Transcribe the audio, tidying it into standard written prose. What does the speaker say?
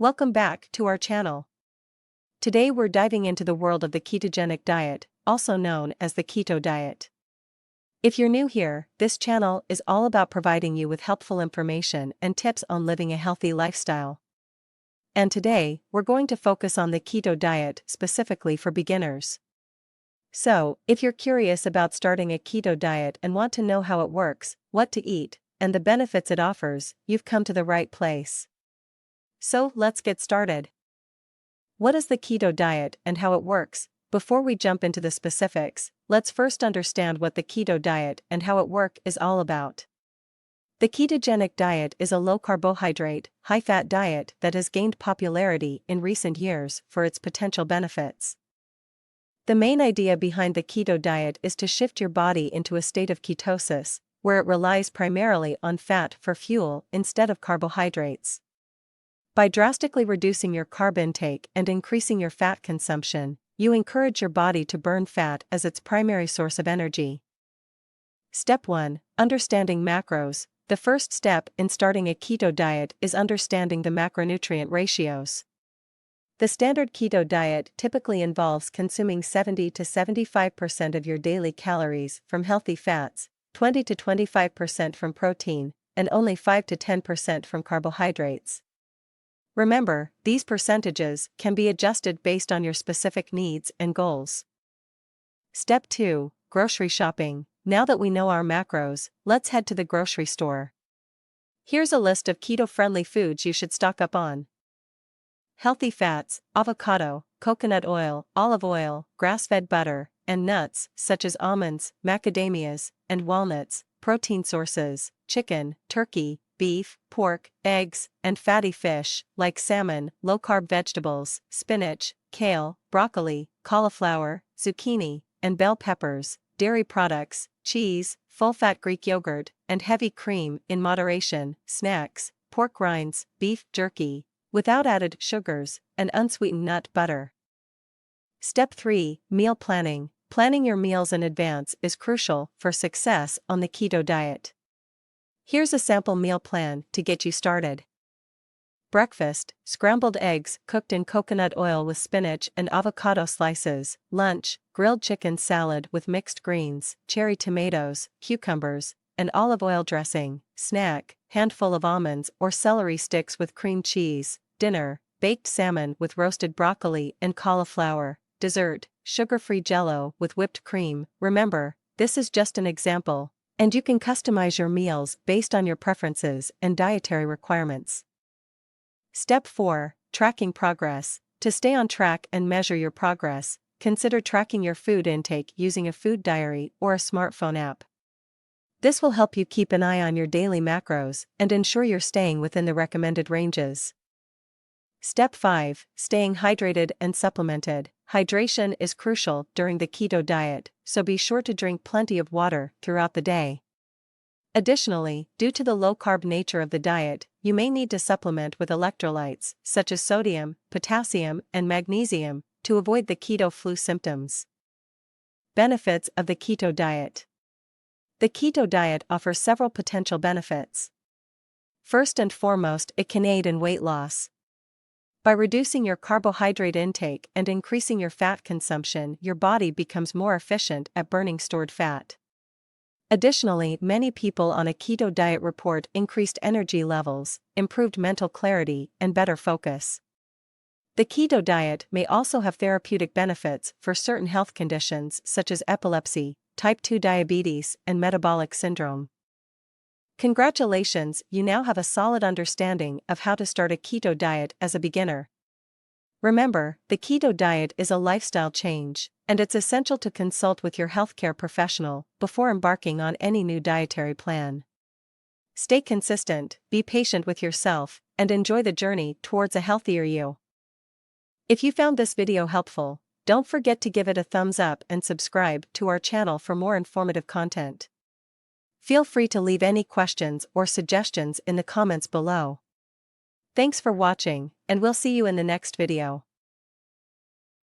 Welcome back to our channel. Today we're diving into the world of the ketogenic diet, also known as the keto diet. If you're new here, this channel is all about providing you with helpful information and tips on living a healthy lifestyle. And today, we're going to focus on the keto diet specifically for beginners. So, if you're curious about starting a keto diet and want to know how it works, what to eat, and the benefits it offers, you've come to the right place. So, let's get started. What is the keto diet and how it works? Before we jump into the specifics, let's first understand what the keto diet and how it works is all about. The ketogenic diet is a low-carbohydrate, high-fat diet that has gained popularity in recent years for its potential benefits. The main idea behind the keto diet is to shift your body into a state of ketosis, where it relies primarily on fat for fuel instead of carbohydrates. By drastically reducing your carb intake and increasing your fat consumption, you encourage your body to burn fat as its primary source of energy. Step 1. Understanding macros. The first step in starting a keto diet is understanding the macronutrient ratios. The standard keto diet typically involves consuming 70 to 75% of your daily calories from healthy fats, 20 to 25% from protein, and only 5 to 10% from carbohydrates. Remember, these percentages can be adjusted based on your specific needs and goals. Step 2. Grocery shopping. Now that we know our macros, let's head to the grocery store. Here's a list of keto-friendly foods you should stock up on. Healthy fats: avocado, coconut oil, olive oil, grass-fed butter, and nuts, such as almonds, macadamias, and walnuts. Protein sources: chicken, turkey, beef, pork, eggs, and fatty fish, like salmon. Low-carb vegetables: spinach, kale, broccoli, cauliflower, zucchini, and bell peppers. Dairy products: cheese, full-fat Greek yogurt, and heavy cream in moderation. Snacks: pork rinds, beef jerky, without added sugars, and unsweetened nut butter. Step 3. Meal planning. Planning your meals in advance is crucial for success on the keto diet. Here's a sample meal plan to get you started. Breakfast: scrambled eggs cooked in coconut oil with spinach and avocado slices. Lunch: grilled chicken salad with mixed greens, cherry tomatoes, cucumbers, and olive oil dressing. Snack: handful of almonds or celery sticks with cream cheese. Dinner: baked salmon with roasted broccoli and cauliflower. Dessert: sugar-free jello with whipped cream. Remember, this is just an example, and you can customize your meals based on your preferences and dietary requirements. Step 4. Tracking progress. To stay on track and measure your progress, consider tracking your food intake using a food diary or a smartphone app. This will help you keep an eye on your daily macros and ensure you're staying within the recommended ranges. Step 5. Staying hydrated and supplemented. Hydration is crucial during the keto diet, so be sure to drink plenty of water throughout the day. Additionally, due to the low-carb nature of the diet, you may need to supplement with electrolytes, such as sodium, potassium, and magnesium, to avoid the keto flu symptoms. Benefits of the keto diet. The keto diet offers several potential benefits. First and foremost, it can aid in weight loss. By reducing your carbohydrate intake and increasing your fat consumption, your body becomes more efficient at burning stored fat. Additionally, many people on a keto diet report increased energy levels, improved mental clarity, and better focus. The keto diet may also have therapeutic benefits for certain health conditions such as epilepsy, type 2 diabetes, and metabolic syndrome. Congratulations, you now have a solid understanding of how to start a keto diet as a beginner. Remember, the keto diet is a lifestyle change, and it's essential to consult with your healthcare professional before embarking on any new dietary plan. Stay consistent, be patient with yourself, and enjoy the journey towards a healthier you. If you found this video helpful, don't forget to give it a thumbs up and subscribe to our channel for more informative content. Feel free to leave any questions or suggestions in the comments below. Thanks for watching, and we'll see you in the next video.